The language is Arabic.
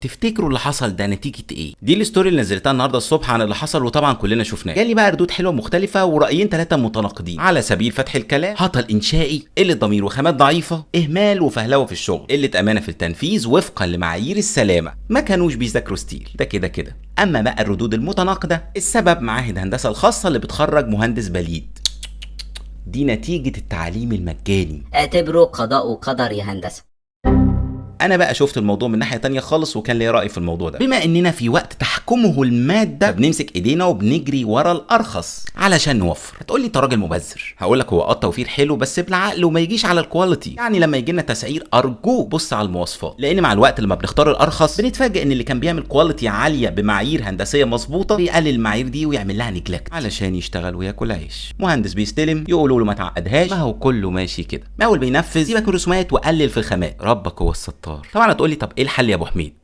تفتكروا اللي حصل ده نتيجة ايه؟ دي الستوري اللي نزلتها النهارده الصبح عن اللي حصل، وطبعا كلنا شفناه. جالي بقى ردود حلوه مختلفه ورأيين 3 متناقضين. على سبيل فتح الكلام: هطل انشائي، قله ضمير وخامات ضعيفه، اهمال وفهلوه في الشغل، قله امانه في التنفيذ وفقا لمعايير السلامه، ما كانوش بيذاكروا ستيل. ده كده كده. اما بقى الردود المتناقضه: السبب معاهد هندسه الخاصه اللي بتخرج مهندس بليد، دي نتيجه التعليم المجاني. اعتبره قضاء وقدر يا هندسة. انا بقى شفت الموضوع من ناحيه تانية خالص، وكان لي راي في الموضوع ده. بما اننا في وقت تحكمه الماده، فبنمسك ايدينا وبنجري ورا الارخص علشان نوفر. هتقول لي انت راجل مبذر. هقول لك هو التوفير حلو بس بالعقل وما يجيش على الكواليتي. يعني لما يجي لنا تسعير ارجوك بص على المواصفات، لان مع الوقت لما بنختار الارخص بنتفاجئ ان اللي كان بيعمل كواليتي عاليه بمعايير هندسيه مظبوطه بيقلل المعايير دي ويعمل لها نجلكت علشان يشتغل وياكل عيش. مهندس بيستلم يقولوا له ما تعقدهاش، ما هو كله ماشي كده. اول بينفذ سيبك من الرسومات وقلل في الخامات، ربك هو الستار. طبعا هتقول لي طب ايه الحل يا ابو حميد؟